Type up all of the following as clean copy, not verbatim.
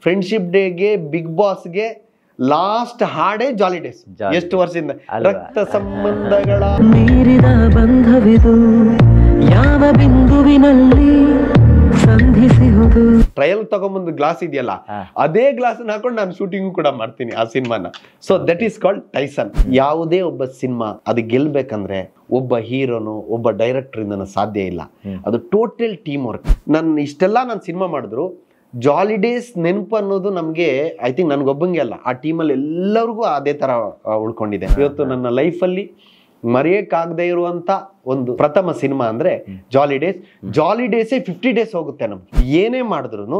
Friendship ಡೇಗೆ big ಬಾಸ್ಗೆ last ಹಾಡೇ ಜಾಲಿ days. ಎಷ್ಟು ವರ್ಷದಿಂದ ರಕ್ತ ಸಂಬಂಧಗಳ ಮೀರಿದ ಬಂಧವಿದು ಯಾವ ಬಿಂದುವಿನಲ್ಲಿ ಸಂಧಿಸಿಹುದು. ಟ್ರಯಲ್ ತಗೊಂಬಂದು ಗ್ಲಾಸ್ ಇದೆಯಲ್ಲ, ಅದೇ ಗ್ಲಾಸ್ ಹಾಕೊಂಡು ನಾನು ಶೂಟಿಂಗ್ ಕೂಡ ಮಾಡ್ತೀನಿ ಆ ಸಿನಿಮಾನ. So that is called Tyson. ಯಾವುದೇ ಒಬ್ಬ ಸಿನಿಮಾ ಅದು ಗೆಲ್ಬೇಕಂದ್ರೆ ಒಬ್ಬ ಹೀರೋನು ಒಬ್ಬ ಡೈರೆಕ್ಟರ್ ಇಂದ ಸಾಧ್ಯ ಇಲ್ಲ. ಅದು ಟೋಟಲ್ ಟೀಮ್ ವರ್ಕ್. ಇಷ್ಟೆಲ್ಲ ನಾನು ಸಿನಿಮಾ ಮಾಡಿದ್ರು ಜಾಲಿ ಡೇಸ್ ನೆನಪು ಅನ್ನೋದು ನಮ್ಗೆ ಐ ಥಿಂಕ್ ನನ್ಗೊಬ್ಬಂಗೆ ಅಲ್ಲ, ಆ ಟೀಮಲ್ಲಿ ಎಲ್ಲರಿಗೂ ಅದೇ ತರ ಉಳ್ಕೊಂಡಿದೆ. ಇವತ್ತು ನನ್ನ ಲೈಫಲ್ಲಿ ಮರೆಯಕ್ಕಾಗದೇ ಇರುವಂತ ಒಂದು ಪ್ರಥಮ ಸಿನಿಮಾ ಅಂದ್ರೆ ಜಾಲಿ ಡೇಸ್. ಜಾಲಿ ಡೇಸೇ 50 ಡೇಸ್ ಹೋಗುತ್ತೆ ನಮ್ಗೆ. ಏನೇ ಮಾಡಿದ್ರು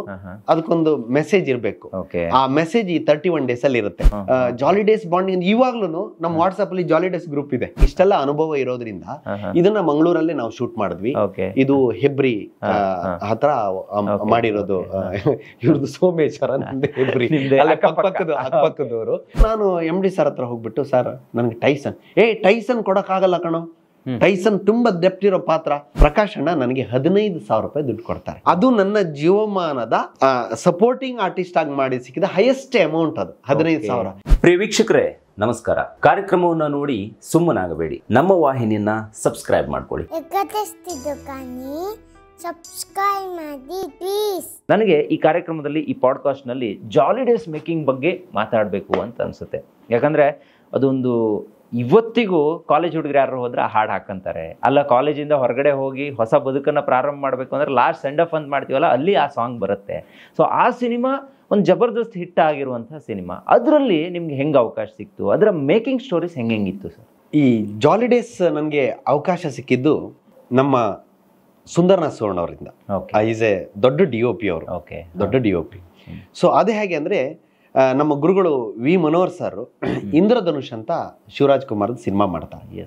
ಅದಕ್ಕೊಂದು ಮೆಸೇಜ್ ಇರ್ಬೇಕು. ಆ ಮೆಸೇಜ್ ಈ 31 ಡೇಸ್ ಅಲ್ಲಿ ಇರುತ್ತೆ. ಜಾಲಿ ಡೇಸ್ ಬಾಂಡಿಂಗ್ ಇವಾಗ್ಲೂ ನಮ್ಮ ವಾಟ್ಸ್ಆಪ್ ಅಲ್ಲಿ ಜಾಲಿ ಡೇಸ್ ಗ್ರೂಪ್ ಇದೆ. ಇಷ್ಟೆಲ್ಲ ಅನುಭವ ಇರೋದ್ರಿಂದ ಇದನ್ನ ಮಂಗಳೂರಲ್ಲೇ ನಾವು ಶೂಟ್ ಮಾಡಿದ್ವಿ. ಇದು ಹೆಬ್ರಿ ಹತ್ರ ಮಾಡಿರೋದು. ಇವ್ರದ್ದು ಸೋಮೇಶ್ವರ, ಹೆಬ್ರಿ ಅಕ್ಕಪಕ್ಕದವರು. ನಾನು MD ಸರ್ ಹತ್ರ ಹೋಗ್ಬಿಟ್ಟು, ಸರ್ ನನಗೆ ಟೈಸನ್ ಕೊಡಕ್ಕಾಗಲ್ಲ ಕಣೋ, ಟೈಸನ್ ತುಂಬಾ ಡೆಪ್ತ್ ಇರೋ ಪಾತ್ರ. ಪ್ರಕಾಶ್ ಅಣ್ಣ ನನಗೆ 15,000 ರೂಪಾಯಿ ದುಡ್ಡು ಕೊಡ್ತಾರೆ. ಅದು ನನ್ನ ಜೀವಮಾನದ ಸಪೋರ್ಟಿಂಗ್ ಆರ್ಟಿಸ್ಟ್ ಆಗಿ ಮಾಡಿ ಸಿಕ್ಕಿದ ಹೈಯೆಸ್ಟ್ ಅಮೌಂಟ್. ಅದು 15,000. ಪ್ರಿಯ ವೀಕ್ಷಕರೇ ನಮಸ್ಕಾರ. ಕಾರ್ಯಕ್ರಮವನ್ನ ನೋಡಿ ಸುಮ್ಮನಾಗಬೇಡಿ, ನಮ್ಮ ವಾಹಿನಿಯನ್ನ ಸಬ್ಸ್ಕ್ರೈಬ್ ಮಾಡ್ಕೊಳ್ಳಿ. ನನಗೆ ಈ ಕಾರ್ಯಕ್ರಮದಲ್ಲಿ, ಈ ಪಾಡ್ಕಾಸ್ಟ್ ನಲ್ಲಿ ಜಾಲಿ ಡೇಸ್ ಮೇಕಿಂಗ್ ಬಗ್ಗೆ ಮಾತಾಡಬೇಕು ಅಂತ ಅನ್ಸುತ್ತೆ. ಯಾಕಂದ್ರೆ ಅದೊಂದು ಇವತ್ತಿಗೂ ಕಾಲೇಜ್ ಹುಡುಗರು ಯಾರು ಹೋದ್ರೆ ಹಾಡು ಹಾಕಂತಾರೆ. ಅಲ್ಲ, ಕಾಲೇಜಿಂದ ಹೊರಗಡೆ ಹೋಗಿ ಹೊಸ ಬದುಕನ್ನು ಪ್ರಾರಂಭ ಮಾಡಬೇಕು ಅಂದ್ರೆ ಲಾಸ್ಟ್ ಸೆಂಡ್ ಆಫ್ ಅಂತ ಮಾಡ್ತೀವಲ್ಲ, ಅಲ್ಲಿ ಆ ಸಾಂಗ್ ಬರುತ್ತೆ. ಸೊ ಆ ಸಿನಿಮಾ ಒಂದು ಜಬರ್ದಸ್ತ್ ಹಿಟ್ ಆಗಿರುವಂತಹ ಸಿನಿಮಾ. ಅದರಲ್ಲಿ ನಿಮ್ಗೆ ಹೆಂಗೆ ಅವಕಾಶ ಸಿಕ್ತು? ಅದರ ಮೇಕಿಂಗ್ ಸ್ಟೋರೀಸ್ ಹೆಂಗಿತ್ತು ಸರ್? ಈ ಜಾಲಿ ಡೇಸ್ ನನಗೆ ಅವಕಾಶ ಸಿಕ್ಕಿದ್ದು ನಮ್ಮ ಸುಂದರ್ನಾಥ್ ಸುವರ್ಣ ಅವರಿಂದ. ಈಸ್ ಎ ದೊಡ್ಡ DOP ಅವರು, ದೊಡ್ಡ DOP. ಸೊ ಅದೇ ಹೇಗೆ ಅಂದ್ರೆ ನಮ್ಮ ಗುರುಗಳು ವಿ ಮನೋಹರ್ ಸರ್ ಇಂದ್ರಧನುಷ್ ಅಂತ ಶಿವರಾಜ್ ಕುಮಾರ್ ಸಿನಿಮಾ ಮಾಡ್ತಾರೆ.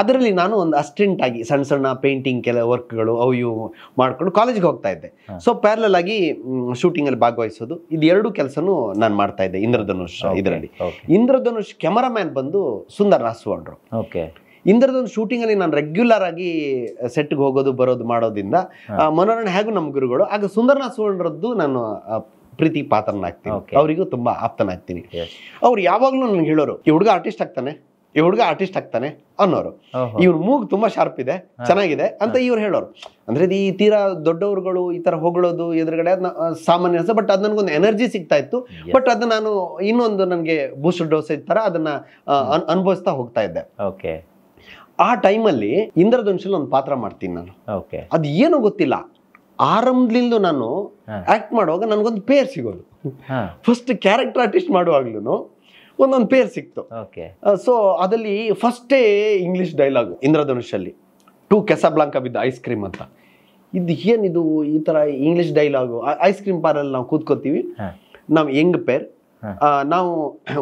ಅದರಲ್ಲಿ ನಾನು ಒಂದು ಅಸಿಸ್ಟೆಂಟ್ ಆಗಿ ಸಣ್ಣ ಸಣ್ಣ ಪೇಂಟಿಂಗ್ ಕೆಲ ವರ್ಕ್ಗಳು ಅವು ಇವು ಮಾಡ್ಕೊಂಡು ಕಾಲೇಜ್ಗೆ ಹೋಗ್ತಾ ಇದ್ದೆ. ಸೊ ಪ್ಯಾರಲಲ್ ಆಗಿ ಶೂಟಿಂಗ್ ಅಲ್ಲಿ ಭಾಗವಹಿಸೋದು, ಇದು ಎರಡು ಕೆಲಸನೂ ನಾನು ಮಾಡ್ತಾ ಇದ್ದೆ ಇಂದ್ರಧನುಷ್ ಇದರಲ್ಲಿ. ಇಂದ್ರಧನುಷ್ ಕ್ಯಾಮರಾಮ್ಯಾನ್ ಬಂದು ಸುಂದರ್ನಾಥ್ ಸುವರ್ಣ. ಇಂದ್ರಧನುಷ್ ಶೂಟಿಂಗ್ ಅಲ್ಲಿ ನಾನು ರೆಗ್ಯುಲರ್ ಆಗಿ ಸೆಟ್ಗೆ ಹೋಗೋದು ಬರೋದು ಮಾಡೋದ್ರಿಂದ ಮನೋರಣ ಹೇಗೂ ನಮ್ಮ ಗುರುಗಳು. ಆಗ ಸುಂದರ್ನಾಥ್ ಸುವರ್ಣರದ್ದು ನಾನು ಪ್ರೀತಿ ಪಾತ್ರನಾಗ್ತೀನಿ, ಅವರಿಗೂ ತುಂಬಾ ಆಪ್ತನಾಗ್ತೀನಿ. ಅವ್ರು ಯಾವಾಗ್ಲೂ ನನ್ಗೆ ಹೇಳೋರು, ಈ ಹುಡುಗ ಆರ್ಟಿಸ್ಟ್ ಆಗ್ತಾನೆ, ಈ ಹುಡುಗ ಆರ್ಟಿಸ್ಟ್ ಆಗ್ತಾನೆ ಅನ್ನೋರು. ಇವ್ರ ಮೂಗ್ ತುಂಬಾ ಶಾರ್ಪ್ ಇದೆ, ಚೆನ್ನಾಗಿದೆ ಅಂತ ಇವ್ರು ಹೇಳೋರು. ಅಂದ್ರೆ ಈ ತೀರಾ ದೊಡ್ಡವರುಗಳು ಈ ತರ ಹೊಗಳೋದು ಎದುರುಗಡೆ ಸಾಮಾನ್ಯ, ಬಟ್ ಅದ್ ನನ್ಗೊಂದು ಎನರ್ಜಿ ಸಿಗ್ತಾ ಇತ್ತು. ಬಟ್ ಅದನ್ನ ನಾನು ಇನ್ನೊಂದು ನನ್ಗೆ ಬೂಸ್ಟರ್ ಡೋಸೇಜ್ ತರ ಅದನ್ನ ಅನುಭವಿಸ್ತಾ ಹೋಗ್ತಾ ಇದ್ದೆ. ಆ ಟೈಮಲ್ಲಿ ಇಂದ್ರಧನುಷಲ್ಲಿ ಒಂದು ಪಾತ್ರ ಮಾಡ್ತೀನಿ ನಾನು. ಅದ್ ಏನೋ ಗೊತ್ತಿಲ್ಲ, ಆರಂಭದಿಂದ ನಾನು ಆಕ್ಟ್ ಮಾಡುವಾಗ ನನ್ಗೊಂದು ಪೇರ್ ಸಿಗೋದು. ಫಸ್ಟ್ ಕ್ಯಾರೆಕ್ಟರ್ ಆರ್ಟಿಸ್ಟ್ ಮಾಡುವಾಗ್ಲೂ ಒಂದೊಂದು ಪೇರ್ ಸಿಕ್ತು. ಸೊ ಅದಲ್ಲಿ ಫಸ್ಟೇ ಇಂಗ್ಲಿಷ್ ಡೈಲಾಗ್ ಇಂದ್ರಧನುಷಲ್ಲಿ, to Casablanca with ice cream. ಇದು ಏನಿದು ಈ ತರ English dialogue? Ice cream ನಾವು ಕೂತ್ಕೋತೀವಿ, ನಾವು ಯಂಗ್ ಪೇರ್, ನಾವು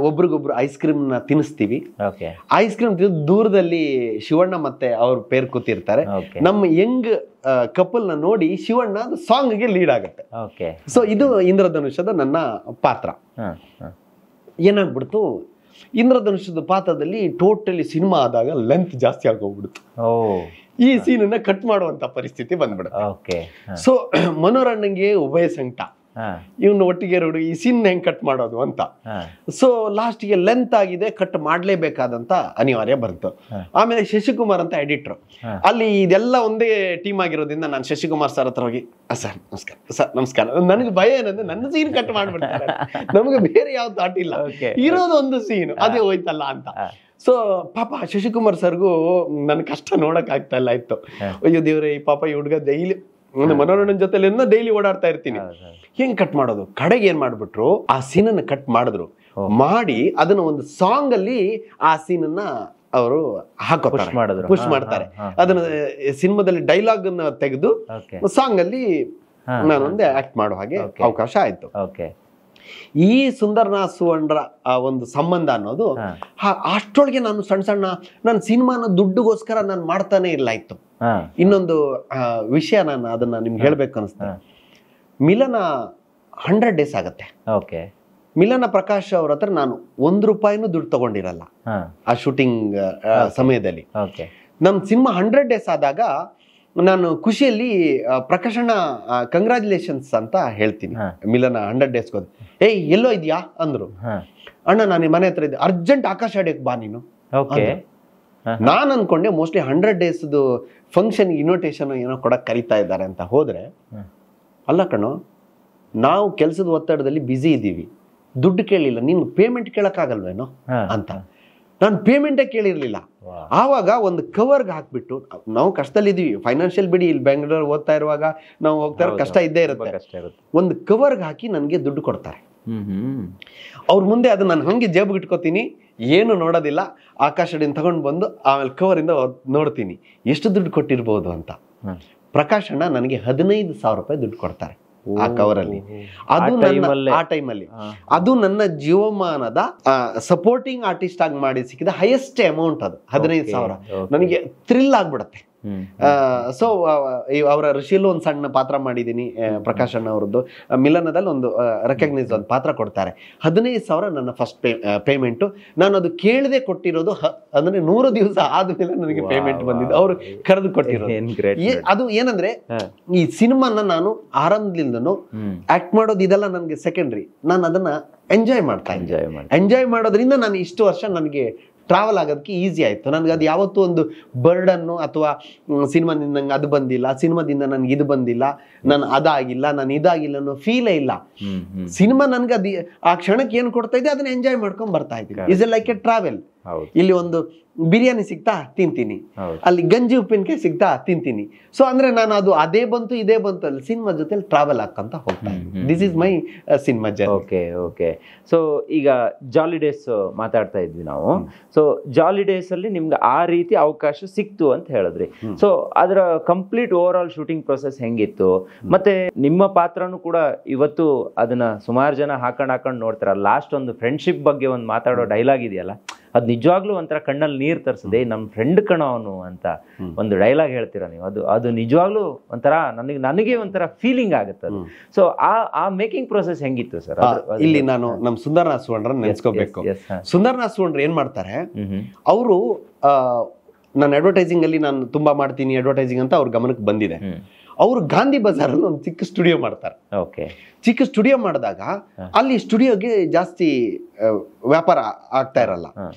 ಒಬ್ರಿಗೊಬ್ರು ಐಸ್ ಕ್ರೀಮ್ ನ ತಿನ್ನಿಸ್ತೀವಿ. ಐಸ್ ಕ್ರೀಮ್ ದೂರದಲ್ಲಿ ಶಿವಣ್ಣ ಮತ್ತೆ ಅವ್ರ ಪೇರ್ ಕೂತಿರ್ತಾರೆ. ನಮ್ಮ ಯಂಗ್ ಕಪಲ್ ನ ನೋಡಿ ಶಿವಣ್ಣ ಸಾಂಗ್ ಗೆ ಲೀಡ್ ಆಗುತ್ತೆ. ಸೊ ಇದು ಇಂದ್ರಧನುಷದ ನನ್ನ ಪಾತ್ರ. ಏನಾಗ್ಬಿಡ್ತು, ಇಂದ್ರಧನುಷದ ಪಾತ್ರದಲ್ಲಿ ಟೋಟಲಿ ಸಿನಿಮಾ ಆದಾಗ ಲೆಂತ್ ಜಾಸ್ತಿ ಆಗೋಗ್ಬಿಡ್ತು. ಈ ಸೀನನ್ನ ಕಟ್ ಮಾಡುವಂತ ಪರಿಸ್ಥಿತಿ ಬಂದ್ಬಿಡುತ್ತೆ. ಸೊ ಮನೋರಣ್ಣಂಗೆ ಉಭಯ ಸಂಕಟ, ಇವನು ಒಟ್ಟಿಗೆ ಈ ಸೀನ್ ಹೆಂಗ್ ಕಟ್ ಮಾಡೋದು ಅಂತ. ಸೊ ಲಾಸ್ಟ್ಗೆ ಲೆಂತ್ ಆಗಿದೆ, ಕಟ್ ಮಾಡ್ಲೇಬೇಕಾದಂತ ಅನಿವಾರ್ಯ ಬಂತು. ಆಮೇಲೆ ಶಶಿಕುಮಾರ್ ಅಂತ ಎಡಿಟರ್, ಅಲ್ಲಿ ಇದೆಲ್ಲ ಒಂದೇ ಟೀಮ್ ಆಗಿರೋದ್ರಿಂದ ನಾನು ಶಶಿಕುಮಾರ್ ಸರ್ ಹತ್ರ ಹೋಗಿ, ಸರ್ ನಮಸ್ಕಾರ, ಸರ್ ನಮಸ್ಕಾರ. ನನಗೆ ಭಯ ಏನಂದ್ರೆ ನನ್ನ ಸೀನ್ ಕಟ್ ಮಾಡ್ಬಿಡ್ತಾರೆ, ನಮ್ಗೆ ಬೇರೆ ಯಾವ ಥಾಟ್ ಇಲ್ಲ, ಇರೋದು ಒಂದು ಸೀನ್ ಅದೇ ಹೋಯ್ತಲ್ಲ ಅಂತ. ಸೊ ಪಾಪ ಶಶಿಕುಮಾರ್ ಸರ್ಗೂ ನನ್ ಕಷ್ಟ ನೋಡಕ್ ಆಗ್ತಾ ಇಲ್ಲ ಇತ್ತು. ಅಯ್ಯೋ ದೇವ್ರೆ, ಈ ಪಾಪ ಈ ಹುಡುಗ ಡೈಲಿ ಮನೋರಂಜನ್ ಜೊತೆಲಿ ಡೈಲಿ ಓಡಾಡ್ತಾ ಇರ್ತೀನಿ, ಹೆಂಗ್ ಕಟ್ ಮಾಡೋದು? ಕಡೆಗೆ ಏನ್ ಮಾಡ್ಬಿಟ್ರು, ಆ ಸೀನನ್ನ ಕಟ್ ಮಾಡಿದ್ರು. ಮಾಡಿ ಅದನ್ನ ಒಂದು ಸಾಂಗ್ ಅಲ್ಲಿ ಆ ಸೀನನ್ನ ಅವರು ಪುಷ್ ಮಾಡ್ತಾರೆ. ಅದನ್ನ ಸಿನಿಮಾದಲ್ಲಿ ಡೈಲಾಗ್ ಅನ್ನ ತೆಗೆದು ಸಾಂಗ್ ಅಲ್ಲಿ ನಾನೊಂದೇ ಆಕ್ಟ್ ಮಾಡೋ ಹಾಗೆ ಅವಕಾಶ ಆಯ್ತು. ಈ ಸುಂದರ್ನಾಥ್ ಸುವರ್ಣರ ಆ ಒಂದು ಸಂಬಂಧ ಅನ್ನೋದು ಅಷ್ಟೊಳಗೆ ನಾನು ಸಣ್ಣ ಸಣ್ಣ ನನ್ನ ಸಿನಿಮಾನ ದುಡ್ಡುಗೋಸ್ಕರ ನಾನು ಮಾಡ್ತಾನೆ ಇಲ್ಲ ಇತ್ತು. ಇನ್ನೊಂದು ವಿಷಯ ನಾನು ಅದನ್ನ ನಿಮ್ಗೆ ಹೇಳ್ಬೇಕು ಅನಿಸ್ತಾ, ಮಿಲನ 100 ಡೇಸ್ ಆಗತ್ತೆ. ಮಿಲನ ಪ್ರಕಾಶ್ ಅವ್ರ ಹತ್ರ ನಾನು ₹1 ದುಡ್ಡು ತಗೊಂಡಿರಲ್ಲ ಆ ಶೂಟಿಂಗ್ ಸಮಯದಲ್ಲಿ. ನಮ್ ಸಿನಿಮಾ 100 ಡೇಸ್ ಆದಾಗ ನಾನು ಖುಷಿಯಲ್ಲಿ ಪ್ರಕಾಶಣ್ಣ ಕಂಗ್ರಾಚುಲೇಷನ್ಸ್ ಅಂತ ಹೇಳ್ತೀನಿ. ಮಿಲನ 100 ಡೇಸ್ ಹೋದ್. ಏಯ್ ಎಲ್ಲೋ ಇದೆಯಾ ಅಂದ್ರು. ಅಣ್ಣ ನಾನು ಮನೆ ಹತ್ರ ಇದ್ದೆ, ಅರ್ಜೆಂಟ್ ಆಕಾಶ ಅಡಿಯಕ್ಕೆ ಬಾ ನೀನು. ನಾನು ಅನ್ಕೊಂಡೆ ಮೋಸ್ಟ್ಲಿ 100 ಡೇಸ್ದು ಫಂಕ್ಷನ್ ಇನ್ವಿಟೇಷನ್ ಏನೋ ಕೊಡಕ್ ಕರಿತಾ ಇದ್ದಾರೆ ಅಂತ. ಹೋದ್ರೆ ಅಲ್ಲ ಕಣೋ, ನಾವು ಕೆಲಸದ ಒತ್ತಡದಲ್ಲಿ ಬ್ಯುಸಿ ಇದ್ದೀವಿ, ದುಡ್ಡು ಕೇಳಿಲ್ಲ, ನೀನು ಪೇಮೆಂಟ್ ಕೇಳಕ್ಕಾಗಲ್ವೇನೋ ಅಂತ. ನಾನು ಪೇಮೆಂಟೇ ಕೇಳಿರ್ಲಿಲ್ಲ. ಆವಾಗ ಒಂದು ಕವರ್ಗೆ ಹಾಕ್ಬಿಟ್ಟು, ನಾವು ಕಷ್ಟದಲ್ಲಿದ್ದೀವಿ, ಫೈನಾನ್ಷಿಯಲ್ ಬಿಡಿ, ಇಲ್ಲಿ ಬೆಂಗಳೂರು ಓದ್ತಾ ಇರುವಾಗ ನಾವು ಹೋಗ್ತಾ ಇರೋ ಕಷ್ಟ ಇದ್ದೇ ಇರುತ್ತೆ. ಒಂದು ಕವರ್ಗೆ ಹಾಕಿ ನನಗೆ ದುಡ್ಡು ಕೊಡ್ತಾರೆ. ಅವ್ರ ಮುಂದೆ ಅದು ನಾನು ಹಂಗೆ ಜೇಬಿಗೆ ಇಟ್ಕೋತೀನಿ, ಏನು ನೋಡೋದಿಲ್ಲ. ಆಕಾಶದಿಂದ ತಗೊಂಡು ಬಂದು ಆಮೇಲೆ ಕವರಿಂದ ನೋಡ್ತೀನಿ ಎಷ್ಟು ದುಡ್ಡು ಕೊಟ್ಟಿರ್ಬೋದು ಅಂತ. ಪ್ರಕಾಶ್ ಅಣ್ಣ ನನಗೆ 15,000 ರೂಪಾಯಿ ದುಡ್ಡು ಕೊಡ್ತಾರೆ ಆ ಕವರಲ್ಲಿ. ಅದು ಆ ಟೈಮಲ್ಲಿ ಅದು ನನ್ನ ಜೀವಮಾನದ ಸಪೋರ್ಟಿಂಗ್ ಆರ್ಟಿಸ್ಟ್ ಆಗಿ ಮಾಡಿ ಸಿಕ್ಕಿದ ಹೈಯೆಸ್ಟ್ ಅಮೌಂಟ್. ಅದು 15,000 ನನಗೆ ಥ್ರಿಲ್ ಆಗ್ಬಿಡತ್ತೆ. ಸೊ ಅವರ ಋಷಿಯಲ್ಲೂ ಒಂದು ಸಣ್ಣ ಪಾತ್ರ ಮಾಡಿದ್ದೀನಿ, ಪ್ರಕಾಶ್ ಅಣ್ಣ ಅವರದ್ದು. ಮಿಲನದಲ್ಲಿ ಒಂದು ರೆಕಗ್ನೈಸ್ ಒಂದು ಪಾತ್ರ ಕೊಡ್ತಾರೆ. 15,000 ನನ್ನ ಫಸ್ಟ್ ಪೇಮೆಂಟು. ನಾನು ಅದು ಕೇಳದೆ ಕೊಟ್ಟಿರೋದು, ಅಂದ್ರೆ 100 ದಿವಸ ಆದ್ಮೇಲೆ ನನಗೆ ಪೇಮೆಂಟ್ ಬಂದಿದ್ದು, ಅವರು ಕರೆದು ಕೊಟ್ಟಿರೋದು. ಅದು ಏನಂದ್ರೆ, ಈ ಸಿನಿಮಾನ ನಾನು ಆರಂಭದಿಂದನು ಆಕ್ಟ್ ಮಾಡೋದು ಇದೆಲ್ಲ ನನಗೆ ಸೆಕೆಂಡ್ರಿ. ನಾನು ಅದನ್ನ ಎಂಜಾಯ್ ಮಾಡೋದ್ರಿಂದ ನಾನು ಇಷ್ಟು ವರ್ಷ ನನಗೆ ಟ್ರಾವೆಲ್ ಆಗೋದಕ್ಕೆ ಈಸಿ ಆಯ್ತು. ನನಗೆ ಅದು ಯಾವತ್ತೂ ಒಂದು ಬರ್ಡನ್ನು ಅಥವಾ ಸಿನಿಮಾದಿಂದ ನಂಗೆ ಅದು ಬಂದಿಲ್ಲ, ಸಿನಿಮಾದಿಂದ ನನ್ಗೆ ಇದು ಬಂದಿಲ್ಲ, ನಾನು ಅದಾಗಿಲ್ಲ, ನಾನು ಇದಾಗಿಲ್ಲ ಅನ್ನೋ ಫೀಲೇ ಇಲ್ಲ. ಸಿನಿಮಾ ನನ್ಗೆ ಅದು ಆ ಕ್ಷಣಕ್ಕೆ ಏನು ಕೊಡ್ತಾ ಇದೆ ಅದನ್ನ ಎಂಜಾಯ್ ಮಾಡ್ಕೊಂಡ್ ಬರ್ತಾ ಇದ್ದೀನಿ. Is like A travel. ಇಲ್ಲಿ ಒಂದು ಬಿರಿಯಾನಿ ಸಿಗ್ತಾ ತಿಂತೀನಿ, ಅಲ್ಲಿ ಗಂಜಿ ಉಪ್ಪಿನಕಾಯಿ ಸಿಗ್ತಾ ತಿಂತೀನಿ. ಸೊ ಅಂದ್ರೆ ನಾನು ಅದು ಅದೇ ಬಂತು ಇದೇ ಬಂತು ಅಲ್ಲಿ ಸಿನಿಮಾ ಜೊತೆ ಟ್ರಾವೆಲ್ ಹಾಕಂತ ಹೋಗ್ತಾ ಇದ್ದೀನಿ. This is my cinema journey. Okay. So ಈಗ ಜಾಲಿ ಡೇಸ್ ಮಾತಾಡ್ತಾ ಇದ್ವಿ ನಾವು. ಸೊ ಜಾಲಿ ಡೇಸ್ ಅಲ್ಲಿ ನಿಮ್ಗೆ ಆ ರೀತಿ ಅವಕಾಶ ಸಿಕ್ತು ಅಂತ ಹೇಳಿದ್ರಿ. ಸೊ ಅದರ complete over all shooting process ಹೆಂಗಿತ್ತು? ಮತ್ತೆ ನಿಮ್ಮ ಪಾತ್ರನೂ ಕೂಡ ಇವತ್ತು ಅದನ್ನ ಸುಮಾರು ಜನ ಹಾಕೊಂಡು ನೋಡ್ತಾರ. ಲಾಸ್ಟ್ ಒಂದು ಫ್ರೆಂಡ್ಶಿಪ್ ಬಗ್ಗೆ ಒಂದು ಮಾತಾಡೋ ಡೈಲಾಗ್ ಇದೆಯಲ್ಲ, ಅದು ನಿಜವಾಗ್ಲೂ ಒಂಥರ ಕಣ್ಣಲ್ಲಿ ನೀರು ತರಿಸದೆ, ನಮ್ಮ ಫ್ರೆಂಡ್ ಕಣ ಅವನು ಅಂತ ಒಂದು ಡೈಲಾಗ್ ಹೇಳ್ತೀರಾ ನೀವು. ಅದು ನಿಜವಾಗ್ಲೂ ಒಂಥರ ನನಗೆ ಒಂಥರ ಫೀಲಿಂಗ್ ಆಗುತ್ತೆ ಅದು. ಸೊ ಆ ಮೇಕಿಂಗ್ ಪ್ರೊಸೆಸ್ ಹೆಂಗಿತ್ತು ಸರ್? ಇಲ್ಲಿ ನಾನು ನಮ್ಮ ಸುಂದರನಾಥ್ ಸುವರ್ಣ ನೆನೆಸ್ಕೋಬೇಕು. ಸುಂದರನಾಥ್ ಸುವರ್ಣ ಏನ್ ಮಾಡ್ತಾರೆ, ಅವರು ನಾನು ಅಡ್ವರ್ಟೈಸಿಂಗ್ ಅಲ್ಲಿ ನಾನು ತುಂಬಾ ಮಾಡ್ತೀನಿ ಅಡ್ವರ್ಟೈಸಿಂಗ್ ಅಂತ ಅವ್ರ ಗಮನಕ್ಕೆ ಬಂದಿದೆ. ಅವರು ಗಾಂಧಿ ಬಜಾರಲ್ಲಿ ಒಂದು ಚಿಕ್ಕ ಸ್ಟುಡಿಯೋ ಮಾಡ್ತಾರೆ. ಚಿಕ್ಕ ಸ್ಟುಡಿಯೋ ಮಾಡಿದಾಗ ಅಲ್ಲಿ ಸ್ಟುಡಿಯೋಗೆ ಜಾಸ್ತಿ ವ್ಯಾಪಾರ ಆಗ್ತಾ ಇರಲ್ಲ.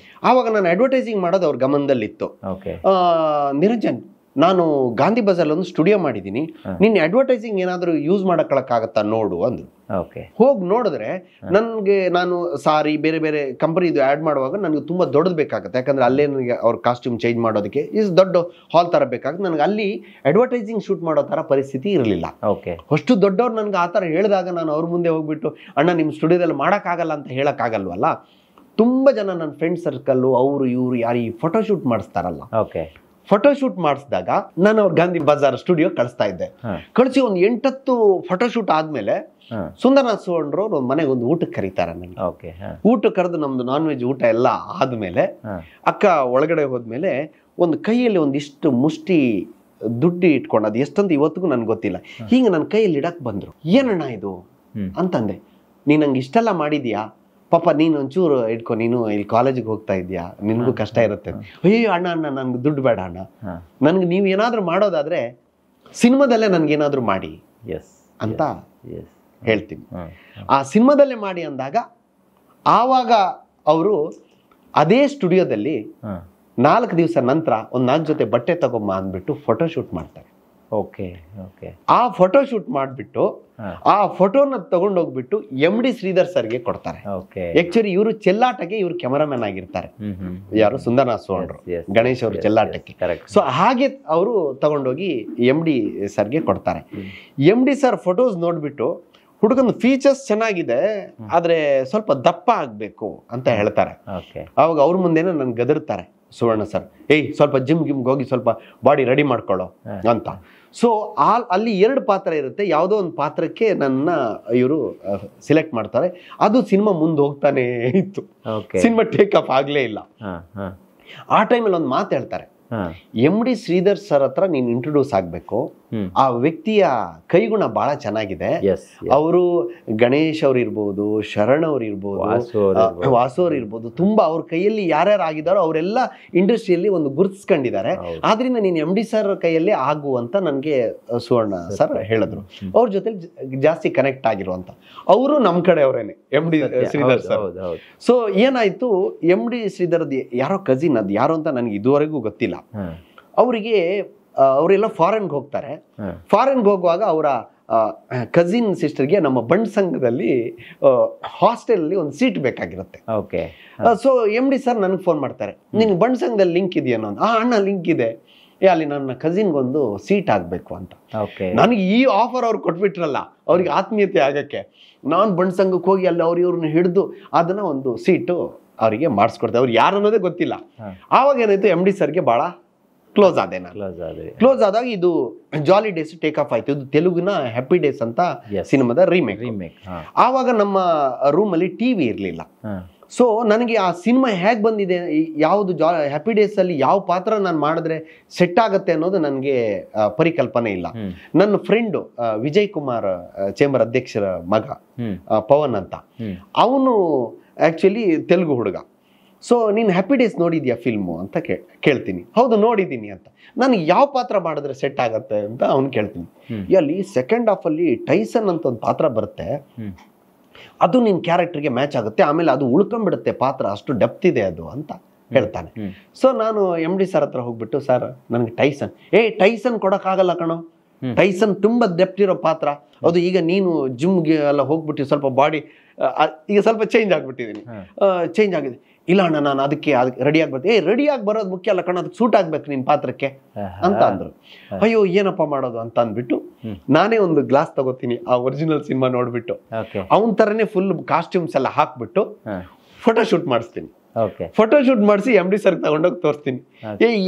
ಆವಾಗ ನಾನು ಅಡ್ವರ್ಟೈಸಿಂಗ್ ಮಾಡೋದು ಅವ್ರ ಗಮನದಲ್ಲಿತ್ತು. ನಿರಂಜನ್, ನಾನು ಗಾಂಧಿ ಬಜಾರ್ ಒಂದು ಸ್ಟುಡಿಯೋ ಮಾಡಿದ್ದೀನಿ, ನಿನ್ನ ಅಡ್ವರ್ಟೈಸಿಂಗ್ ಏನಾದ್ರು ಯೂಸ್ ಮಾಡಕ್ಕಾಗತ್ತಾ ನೋಡು ಅಂದ್ರು. ಹೋಗಿ ನೋಡಿದ್ರೆ ನನ್ಗೆ, ನಾನು ಸಾರಿ ಬೇರೆ ಬೇರೆ ಕಂಪನಿದು ಆಡ್ ಮಾಡುವಾಗ ನನಗೆ ತುಂಬಾ ದೊಡ್ಡದು ಬೇಕಾಗುತ್ತೆ. ಯಾಕಂದ್ರೆ ಅಲ್ಲೇ ನನಗೆ ಅವ್ರ ಕಾಸ್ಟ್ಯೂಮ್ ಚೇಂಜ್ ಮಾಡೋದಕ್ಕೆ ದೊಡ್ಡ ಹಾಲ್ ತರ ಬೇಕಾಗುತ್ತೆ. ನನಗೆ ಅಲ್ಲಿ ಅಡ್ವರ್ಟೈಸಿಂಗ್ ಶೂಟ್ ಮಾಡೋ ತರ ಪರಿಸ್ಥಿತಿ ಇರಲಿಲ್ಲ. ಅಷ್ಟು ದೊಡ್ಡವ್ರು ನನ್ಗೆ ಆ ತರ ಹೇಳಿದಾಗ ನಾನು ಅವ್ರ ಮುಂದೆ ಹೋಗ್ಬಿಟ್ಟು, ಅಣ್ಣ ನಿಮ್ ಸ್ಟುಡಿಯೋದಲ್ಲಿ ಮಾಡಕ್ಕಾಗಲ್ಲ ಅಂತ ಹೇಳಕ್ ಆಗಲ್ವಲ್ಲ. ತುಂಬಾ ಜನ ನನ್ನ ಫ್ರೆಂಡ್ ಸರ್ಕಲ್ ಅವರು ಇವರು ಯಾರು ಈ ಫೋಟೋಶೂಟ್ ಮಾಡಿಸ್ತಾರಲ್ಲ, ಫೋಟೋಶೂಟ್ ಮಾಡಿಸಿದಾಗ ನಾನು ಅವ್ರ ಗಾಂಧಿ ಬಜಾರ್ ಸ್ಟುಡಿಯೋ ಕಳಿಸ್ತಾ ಇದ್ದೆ. ಕಳಿಸಿ ಒಂದು 8-10 ಫೋಟೋಶೂಟ್ ಆದ್ಮೇಲೆ ಸುಂದರನಾಥ್ ಸುವರ್ಣರು ಒಂದು ಮನೆಗೆ ಒಂದು ಊಟಕ್ಕೆ ಕರೀತಾರೆ ನನಗೆ. ಊಟಕ್ಕೆ ಕರೆದು ನಮ್ದು ನಾನ್ ವೆಜ್ ಊಟ ಎಲ್ಲ ಆದ್ಮೇಲೆ ಅಕ್ಕ ಒಳಗಡೆ ಹೋದ್ಮೇಲೆ ಒಂದು ಕೈಯಲ್ಲಿ ಒಂದಿಷ್ಟು ಮುಷ್ಟಿ ದುಡ್ಡು ಇಟ್ಕೊಂಡು, ಅದು ಎಷ್ಟಂತ ಇವತ್ತಿಗೂ ನನ್ಗೆ ಗೊತ್ತಿಲ್ಲ, ಹೀಗೆ ನನ್ನ ಕೈಯಲ್ಲಿ ಇಡಕ್ ಬಂದ್ರು. ಏನಣ್ಣ ಇದು ಅಂತಂದೆ. ನೀನ್ ನಂಗೆ ಇಷ್ಟೆಲ್ಲ ಮಾಡಿದ್ಯಾ, ಪಾಪ ನೀನು ಒಂಚೂರು ಇಟ್ಕೊ, ನೀನು ಇಲ್ಲಿ ಕಾಲೇಜಿಗೆ ಹೋಗ್ತಾ ಇದ್ಯಾ, ನಿನ್ಗೂ ಕಷ್ಟ ಇರುತ್ತೆ. ಅಯ್ಯೋ ಅಣ್ಣ ನನ್ಗೆ ದುಡ್ಡು ಬೇಡ ಅಣ್ಣ, ನನ್ಗೆ ನೀವು ಏನಾದ್ರು ಮಾಡೋದಾದ್ರೆ ಸಿನಿಮಾದಲ್ಲೇ ನನ್ಗೇನಾದ್ರು ಮಾಡಿ ಅಂತ ಹೇಳ್ತೀನಿ. ಆ ಸಿನಿಮಾದಲ್ಲೇ ಮಾಡಿ ಅಂದಾಗ ಆವಾಗ ಅವರು ಅದೇ ಸ್ಟುಡಿಯೋದಲ್ಲಿ 4 ದಿವಸ ನಂತರ ಒಂದು 4 ಜೊತೆ ಬಟ್ಟೆ ತಗೊಂಬ ಅಂದ್ಬಿಟ್ಟು ಫೋಟೋಶೂಟ್ ಮಾಡ್ತಾರೆ. ಆ ಫೋಟೋಶೂಟ್ ಮಾಡ್ಬಿಟ್ಟು ಆ ಫೋಟೋನ ತಗೊಂಡೋಗ್ಬಿಟ್ಟು MD ಶ್ರೀಧರ್ ಸರ್ಗೆ ಕೊಡ್ತಾರೆ. ಆಕ್ಚುಲಿ ಇವರು ಚೆಲ್ಲಾಟಕ್ಕೆ ಇವರು ಕ್ಯಾಮರಾಮನ್ ಆಗಿರ್ತಾರೆ. ಯಾರು? ಸುಂದರನಾಥ್ ಸುವರ್ಣರು, ಗಣೇಶ್ ಅವರು ಚೆಲ್ಲಾಟಕ್ಕೆ. ಸೊ ಹಾಗೆ ಅವರು ತಗೊಂಡೋಗಿ MD ಸರ್ಗೆ ಕೊಡ್ತಾರೆ. MD ಸರ್ ಫೋಟೋಸ್ ನೋಡ್ಬಿಟ್ಟು, ಹುಡುಗನ ಫೀಚರ್ಸ್ ಚೆನ್ನಾಗಿದೆ ಆದ್ರೆ ಸ್ವಲ್ಪ ದಪ್ಪ ಆಗ್ಬೇಕು ಅಂತ ಹೇಳ್ತಾರೆ. ಅವಾಗ ಅವ್ರ ಮುಂದೆನೂ ನನ್ ಗದರ್ತಾರೆ ಸುವರ್ಣ ಸರ್, ಏಯ್ ಸ್ವಲ್ಪ ಜಿಮ್ಗೆ ಹೋಗಿ ಸ್ವಲ್ಪ ಬಾಡಿ ರೆಡಿ ಮಾಡ್ಕೊಳ್ಳೋ ಅಂತ. ಸೊ ಅಲ್ಲಿ 2 ಪಾತ್ರ ಇರುತ್ತೆ. ಯಾವುದೋ ಒಂದು ಪಾತ್ರಕ್ಕೆ ನನ್ನ ಇವರು ಸಿಲೆಕ್ಟ್ ಮಾಡ್ತಾರೆ. ಅದು ಸಿನಿಮಾ ಮುಂದೆ ಹೋಗ್ತಾನೆ ಇತ್ತು, ಸಿನಿಮಾ ಟೇಕ್ ಆಫ್ ಆಗ್ಲೇ ಇಲ್ಲ. ಆ ಟೈಮಲ್ಲಿ ಒಂದು ಮಾತು ಹೇಳ್ತಾರೆ, MD ಶ್ರೀಧರ್ ಸರ್ ಹತ್ರ ನೀನ್ ಇಂಟ್ರೊಡ್ಯೂಸ್ ಆಗ್ಬೇಕು. ಆ ವ್ಯಕ್ತಿಯ ಕೈಗುಣ ಬಹಳ ಚೆನ್ನಾಗಿದೆ. ಅವರು ಗಣೇಶ್ ಅವ್ರು ಇರ್ಬೋದು, ಶರಣ್ ಅವ್ರು ಇರ್ಬೋದು, ವಾಸು ಅವ್ರು ಇರ್ಬೋದು, ತುಂಬಾ ಅವ್ರ ಕೈಯಲ್ಲಿ ಯಾರ್ಯಾರು ಆಗಿದಾರೋ ಅವರೆಲ್ಲ ಇಂಡಸ್ಟ್ರಿಯಲ್ಲಿ ಒಂದು ಗುರುತಿಸ್ಕೊಂಡಿದ್ದಾರೆ. ಆದ್ರಿಂದ ನೀನ್ MD ಸರ್ ಕೈಯಲ್ಲಿ ಆಗು ಅಂತ ನನ್ಗೆ ಸುವರ್ಣ ಸರ್ ಹೇಳಿದ್ರು. ಅವ್ರ ಜೊತೆ ಜಾಸ್ತಿ ಕನೆಕ್ಟ್ ಆಗಿರುವಂತ ಅವರು ನಮ್ ಕಡೆ ಅವರೇನೆ MD ಶ್ರೀಧರ್ ಸರ್. ಸೊ ಏನಾಯ್ತು, MD ಶ್ರೀಧರ್ ಯಾರೋ ಕಸಿನ್, ಅದ್ ಯಾರೋ ಅಂತ ನನ್ಗೆ ಇದುವರೆಗೂ ಗೊತ್ತಿಲ್ಲ. ಅವರಿಗೆ ಅವರೆಲ್ಲ ಫಾರಿನ್ಗೆ ಹೋಗ್ತಾರೆ. ಫಾರಿನ್ಗೆ ಹೋಗುವಾಗ ಅವರ ಕಸಿನ್ ಸಿಸ್ಟರ್ಗೆ ನಮ್ಮ ಬಂಡ್ ಸಂಘದಲ್ಲಿ ಹಾಸ್ಟೆಲ್ ಅಲ್ಲಿ ಒಂದು ಸೀಟ್ ಬೇಕಾಗಿರುತ್ತೆ. ಸೊ MD ಸರ್ ನನಗೆ ಫೋನ್ ಮಾಡ್ತಾರೆ, ನಿನ್ ಬಂಡ್ ಸಂಘದಲ್ಲಿ ಲಿಂಕ್ ಇದೆಯೇನೋ? ಅಣ್ಣ ಲಿಂಕ್ ಇದೆ, ಅಲ್ಲಿ ನನ್ನ ಕಸಿನ್ಗೊಂದು ಸೀಟ್ ಆಗ್ಬೇಕು ಅಂತ. ನನಗೆ ಈ ಆಫರ್ ಅವ್ರು ಕೊಟ್ಬಿಟ್ರಲ್ಲ, ಅವ್ರಿಗೆ ಆತ್ಮೀಯತೆ ಆಗಕ್ಕೆ ನಾನು ಬಂಡ್ ಸಂಘಕ್ಕೆ ಹೋಗಿ ಅಲ್ಲಿ ಇವ್ರನ್ನ ಹಿಡಿದು ಅದನ್ನ ಒಂದು ಸೀಟು ಅವರಿಗೆ ಮಾಡಿಸ್ಕೊಡ್ತಾರೆ. ಅವ್ರು ಯಾರು ಅನ್ನೋದೇ ಗೊತ್ತಿಲ್ಲ. ಆವಾಗ ಏನಾಯ್ತು, MD ಸರ್ಗೆ ಬಹಳ ಕ್ಲೋಸ್ ಆದೆ ನಾನು. ಕ್ಲೋಸ್ ಆದಾಗ ಇದು ಜಾಲಿ ಡೇಸ್ ಟೇಕ್ ಆಫ್ ಆಯ್ತು. ಇದು ತೆಲುಗಿನ ಹ್ಯಾಪಿ ಡೇಸ್ ಅಂತ ಸಿನಿಮಾದ ರೀಮೇಕ್. ಆವಾಗ ನಮ್ಮ ರೂಮ್ ಅಲ್ಲಿ ಟಿವಿ ಇರ್ಲಿಲ್ಲ. ಸೊ ನನಗೆ ಆ ಸಿನಿಮಾ ಹೇಗ್ ಬಂದಿದೆ, ಯಾವುದು ಹ್ಯಾಪಿ ಡೇಸ್ ಅಲ್ಲಿ ಯಾವ ಪಾತ್ರ ನಾನು ಮಾಡಿದ್ರೆ ಸೆಟ್ ಆಗತ್ತೆ ಅನ್ನೋದು ನನಗೆ ಪರಿಕಲ್ಪನೆ ಇಲ್ಲ. ನನ್ನ ಫ್ರೆಂಡ್ ವಿಜಯ್ ಕುಮಾರ್ ಚೇಂಬರ್ ಅಧ್ಯಕ್ಷರ ಮಗ ಪವನ್ ಅಂತ, ಅವನು ಆಕ್ಚುಲಿ ತೆಲುಗು ಹುಡುಗ. ಸೊ ನೀನು ಹ್ಯಾಪಿ ಡೇಸ್ ನೋಡಿದ್ಯಾ ಫಿಲ್ಮು ಅಂತ ಕೇಳ್ತೀನಿ. ಹೌದು ನೋಡಿದ್ದೀನಿ ಅಂತ. ನನಗೆ ಯಾವ ಪಾತ್ರ ಮಾಡಿದ್ರೆ ಸೆಟ್ ಆಗತ್ತೆ ಅಂತ ಅವ್ನು ಕೇಳ್ತೀನಿ. ಅಲ್ಲಿ ಸೆಕೆಂಡ್ ಹಾಫ್ ಅಲ್ಲಿ ಟೈಸನ್ ಅಂತ ಒಂದು ಪಾತ್ರ ಬರುತ್ತೆ, ಅದು ನಿನ್ ಕ್ಯಾರೆಕ್ಟರ್ಗೆ ಮ್ಯಾಚ್ ಆಗುತ್ತೆ, ಆಮೇಲೆ ಅದು ಉಳ್ಕೊಂಡ್ಬಿಡುತ್ತೆ ಪಾತ್ರ, ಅಷ್ಟು ಡೆಪ್ತ್ ಇದೆ ಅದು ಅಂತ ಹೇಳ್ತಾನೆ. ಸೊ ನಾನು MD ಸರ್ ಹತ್ರ ಹೋಗ್ಬಿಟ್ಟು, ಸರ್ ನನಗೆ ಟೈಸನ್ ಕೊಡಕ್ಕಾಗಲ್ಲ ಕಣೋ, ಟೈಸನ್ ತುಂಬಾ ಡೆಪ್ತ್ ಇರೋ ಪಾತ್ರ ಅದು. ಈಗ ನೀನು ಜಿಮ್ಗೆ ಎಲ್ಲ ಹೋಗ್ಬಿಟ್ಟು ಸ್ವಲ್ಪ ಬಾಡಿ ಈಗ ಸ್ವಲ್ಪ ಚೇಂಜ್ ಆಗ್ಬಿಟ್ಟಿದ್ದೀನಿ, ಚೇಂಜ್ ಆಗಿದೆ. ಇಲ್ಲ ಅಣ್ಣ ನಾನು ಅದಕ್ಕೆ ರೆಡಿ ಆಗ್ಬರ್ತೀನಿ. ರೆಡಿ ಆಗಿ ಬರೋದು ಮುಖ್ಯ ಅಲ್ಲ ಕಣ, ಅದಕ್ಕೆ ಸೂಟ್ ಆಗ್ಬೇಕು ನಿನ್ ಪಾತ್ರಕ್ಕೆ ಅಂತ ಅಂದ್ರು. ಅಯ್ಯೋ ಏನಪ್ಪಾ ಮಾಡೋದು ಅಂತ ಅಂದ್ಬಿಟ್ಟು ನಾನೇ ಒಂದು ಗ್ಲಾಸ್ ತಗೋತೀನಿ, ಆ ಒರಿಜಿನಲ್ ಸಿನಿಮಾ ನೋಡ್ಬಿಟ್ಟು ಅವನ್ ತರನೇ ಫುಲ್ ಕಾಸ್ಟ್ಯೂಮ್ಸ್ ಎಲ್ಲ ಹಾಕ್ಬಿಟ್ಟು ಫೋಟೋ ಶೂಟ್ ಮಾಡಿಸ್ತೀನಿ. ಫೋಟೋ ಶೂಟ್ ಮಾಡಿಸಿ MD ಸರ್ ತಗೊಂಡೋಗಿ ತೋರಿಸ್ತೀನಿ.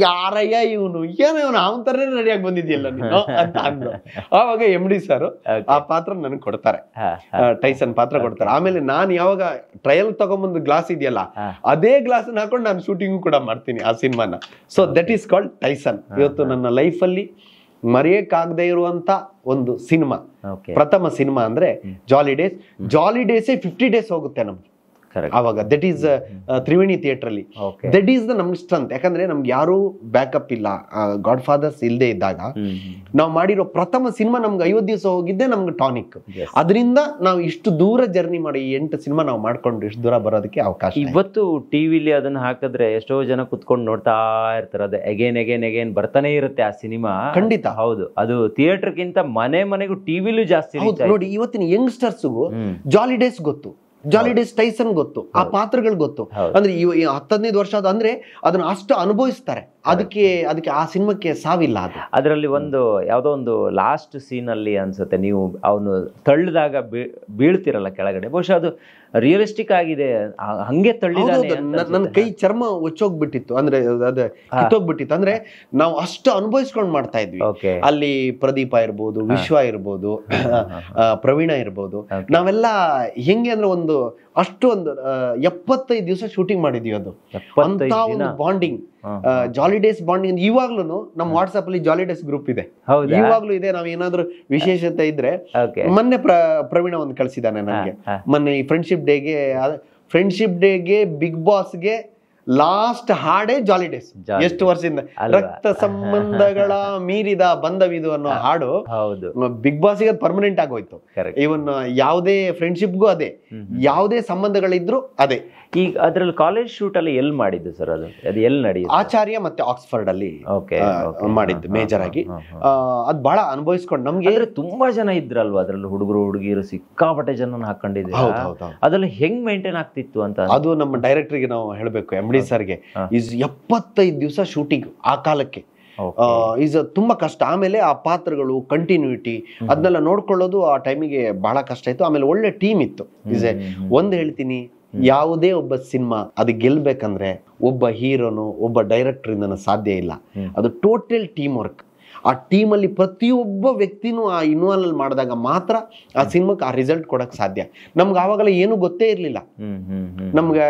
ಯಾರಯ್ಯ ಇವನು, ಏನೋ ಇವನು ಅವನ ತರನೇ ರೆಡಿಯಾಗಿ ಬಂದಿದ್ಯಲ್ಲ ನೀನು ಅಂತ ಅಂದ್ರು. ಆವಾಗ MD ಸರ್ ಆ ಪಾತ್ರ ನನಗೆ ಕೊಡ್ತಾರೆ, ಟೈಸನ್ ಪಾತ್ರ ಕೊಡ್ತಾರೆ. ಆಮೇಲೆ ನಾನು ಯಾವಾಗ ಟ್ರಯಲ್ ತಗೊಂಬಂದು ಗ್ಲಾಸ್ ಇದೆಯಲ್ಲ, ಅದೇ ಗ್ಲಾಸ್ ಹಾಕೊಂಡು ನಾನು ಶೂಟಿಂಗ್ ಕೂಡ ಮಾಡ್ತೀನಿ ಆ ಸಿನಿಮಾನ. So that is called Tyson. ಇವತ್ತು ನನ್ನ ಲೈಫಲ್ಲಿ ಮರೆಯಕ್ಕಾಗದೇ ಇರುವಂತ ಒಂದು ಸಿನಿಮಾ, ಪ್ರಥಮ ಸಿನಿಮಾ ಅಂದ್ರೆ ಜಾಲಿ ಡೇಸ್. ಜಾಲಿ ಡೇಸೇ 50 ಡೇಸ್ ಹೋಗುತ್ತೆ ನಮ್ಗೆ ಆವಾಗ. ದಟ್ ಈಸ್ ತ್ರಿವೇಣಿ ಥಿಯೇಟರ್ ಅಲ್ಲಿ. ದಟ್ ಈಸ್ ದ ನಮ್ಗೆ ಸ್ಟ್ರೆಂತ್. ಯಾಕಂದ್ರೆ ನಮ್ಗೆ ಯಾರು ಬ್ಯಾಕಪ್ ಇಲ್ಲ, ಗಾಡ್ ಫಾದರ್ಸ್ ಇಲ್ಲದೆ ಇದ್ದಾಗ ನಾವು ಮಾಡಿರೋ ಪ್ರಥಮ ಸಿನಿಮಾ ನಮ್ಗೆ 50 ದಿವಸ ಹೋಗಿದ್ದೆ ನಮ್ಗೆ ಟಾನಿಕ್. ಅದರಿಂದ ನಾವು ಇಷ್ಟು ದೂರ ಜರ್ನಿ ಮಾಡಿ 8 ಸಿನಿಮಾ ನಾವು ಮಾಡ್ಕೊಂಡು ಇಷ್ಟು ದೂರ ಬರೋದಕ್ಕೆ ಅವಕಾಶ. ಇವತ್ತು ಟಿವಿಲಿ ಅದನ್ನ ಹಾಕಿದ್ರೆ ಎಷ್ಟೋ ಜನ ಕುತ್ಕೊಂಡು ನೋಡ್ತಾ ಇರ್ತಾರೆ, ಅದು ಅಗೇನ್ ಬರ್ತಾನೆ ಇರುತ್ತೆ ಆ ಸಿನಿಮಾ. ಖಂಡಿತ ಹೌದು, ಅದು ಥಿಯೇಟರ್ಗಿಂತ ಮನೆಗೂ ಟಿವಿಲೂ ಜಾಸ್ತಿ. ನೋಡಿ ಇವತ್ತಿನ ಯಂಗ್ಸ್ಟರ್ಸ್ಗೂ ಜಾಲಿ ಡೇಸ್ ಗೊತ್ತು, ಜಾಲಿ ಡೇಸ್ ಟೈಸನ್ ಗೊತ್ತು, ಆ ಪಾತ್ರಗಳು ಗೊತ್ತು. ಅಂದ್ರೆ 10-15 ವರ್ಷ ಅಂದ್ರೆ ಅದನ್ನ ಅಷ್ಟು ಅನುಭವಿಸ್ತಾರೆ. ಅದಕ್ಕೆ ಆ ಸಿನಿಮಾಕ್ಕೆ ಸಾವಿಲ್ಲ. ಅದು ಅದರಲ್ಲಿ ಒಂದು ಯಾವ್ದೋ ಒಂದು ಲಾಸ್ಟ್ ಸೀನ್ ಅಲ್ಲಿ ಅನ್ಸುತ್ತೆ, ನೀವು ಅವನು ತಳ್ಳಿದಾಗ ಬೀಳ್ತಿರಲ್ಲ ಕೆಳಗಡೆ, ಬಹುಶಃ ಅದು ರಿಯಲಿಸ್ಟಿಕ್ ಆಗಿದೆ, ಹಂಗೆ ತಳ್ಳಿದಾನೆ. ನನ್ನ ಕೈ ಚರ್ಮ ಒಚ್ಚೋಗ್ಬಿಟ್ಟಿತ್ತು, ಅಂದ್ರೆ ಅದೇ ಕಿತ್ತೋಗ್ಬಿಟ್ಟಿತ್ತು. ಅಂದ್ರೆ ನಾವು ಅಷ್ಟು ಅನುಭವಿಸ್ಕೊಂಡ್ ಮಾಡ್ತಾ ಇದ್ವಿ. ಅಲ್ಲಿ ಪ್ರದೀಪ ಇರ್ಬೋದು, ವಿಶ್ವ ಇರ್ಬೋದು, ಪ್ರವೀಣ ಇರ್ಬೋದು, ನಾವೆಲ್ಲ ಹೆಂಗೆ ಅಂದ್ರೆ ಒಂದು 75 ದಿವಸ ಶೂಟಿಂಗ್ ಮಾಡಿದ್ವಿ. ಅದು ಅಂತ ಒಂದು ಬಾಂಡಿಂಗ್, ಜಾಲಿ ಡೇಸ್ ಬಾಂಡಿಂಗ್. ಇವಾಗ್ಲೂ ನಮ್ಮ ವಾಟ್ಸ್ಆಪ್ ಅಲ್ಲಿ ಜಾಲಿ ಡೇಸ್ ಗ್ರೂಪ್ ಇದೆ, ಇವಾಗ್ಲೂ ಇದೆ. ನಾವ್ ಏನಾದ್ರು ವಿಶೇಷತೆ ಇದ್ರೆ, ಮೊನ್ನೆ ಪ್ರವೀಣ ಒಂದು ಕಳ್ಸಿದಾನೆ ನನಗೆ. ಮೊನ್ನೆ ಈ ಫ್ರೆಂಡ್ಶಿಪ್ ಡೇಗೆ ಬಿಗ್ ಬಾಸ್ಗೆ ಲಾಸ್ಟ್ ಹಾಡೇ ಜಾಲಿ ಡೇಸ್. ಎಷ್ಟು ವರ್ಷದಿಂದ ರಕ್ತ ಸಂಬಂಧಗಳ ಮೀರಿದ ಬಂಧವಿದು ಅನ್ನೋ ಹಾಡು ಬಿಗ್ ಬಾಸ್ಗೆ ಪರ್ಮನೆಂಟ್ ಆಗೋಯ್ತು. ಇವನ್ ಯಾವುದೇ ಫ್ರೆಂಡ್ಶಿಪ್ಗೂ ಅದೇ, ಯಾವುದೇ ಸಂಬಂಧಗಳಿದ್ರು ಅದೇ. ಈಗ ಅದ್ರಲ್ಲಿ ಕಾಲೇಜ್ ಶೂಟ್ ಅಲ್ಲಿ ಎಲ್ಲಿ ಮಾಡಿದ್ದು ಸರ್? ಅದು ಎಲ್ಲಿ ನಡೆಯುತ್ತೆ? ಆಚಾರ್ಯ ಮತ್ತೆ ಆಕ್ಸ್ಫರ್ಡ್ ಅಲ್ಲಿ ಮಾಡಿದ್ದು ಮೇಜರ್ ಆಗಿ. ಅದ್ ಬಹಳ ಅನುಭವಿಸ್ಕೊಂಡು ನಮ್ಗೆ ತುಂಬಾ ಜನ ಇದ್ರಲ್ವಾ ಅದ್ರಲ್ಲಿ, ಹುಡುಗರು ಹುಡುಗಿರು ಸಿಕ್ಕಾಪಟ್ಟೆ ಜನ ಹಾಕೊಂಡಿದ್ರು. ಅದ್ರಲ್ಲಿ ಹೆಂಗ್ ಮೇಂಟೈನ್ ಆಗ್ತಿತ್ತು ಅಂತ ಅದು ನಮ್ಮ ಡೈರೆಕ್ಟರ್ಗೆ ನಾವು ಹೇಳ್ಬೇಕು, MD ಸರ್ಗೆ. 75 ದಿವಸ ಶೂಟಿಂಗ್ ಆ ಕಾಲಕ್ಕೆ ಈಸ್ ತುಂಬಾ ಕಷ್ಟ. ಆಮೇಲೆ ಆ ಪಾತ್ರಗಳು ಕಂಟಿನ್ಯೂಟಿ ಅದನ್ನೆಲ್ಲ ನೋಡ್ಕೊಳ್ಳೋದು ಆ ಟೈಮಿಗೆ ಬಹಳ ಕಷ್ಟ ಇತ್ತು. ಆಮೇಲೆ ಒಳ್ಳೆ ಟೀಮ್ ಇತ್ತು. ಒಂದ್ ಹೇಳ್ತೀನಿ, ಯಾವುದೇ ಒಬ್ಬ ಸಿನಿಮಾ ಅದು ಗೆಲ್ಬೇಕಂದ್ರೆ ಒಬ್ಬ ಹೀರೋನು ಒಬ್ಬ ಡೈರೆಕ್ಟರ್ ಇಂದ ಸಾಧ್ಯ ಇಲ್ಲ. ಅದು ಟೋಟಲ್ ಟೀಮ್ ವರ್ಕ್. ಆ ಟೀಮಲ್ಲಿ ಪ್ರತಿಯೊಬ್ಬ ವ್ಯಕ್ತಿನೂ ಆ ಇನ್ವಾಲ್ವ್ ಮಾಡಿದಾಗ ಮಾತ್ರ ಆ ಸಿನಿಮಾಕ್ಕೆ ಆ ರಿಸಲ್ಟ್ ಕೊಡಕ್ ಸಾಧ್ಯ. ನಮ್ಗೆ ಆವಾಗಲ್ಲ ಏನು ಗೊತ್ತೇ ಇರ್ಲಿಲ್ಲ. ನಮ್ಗೆ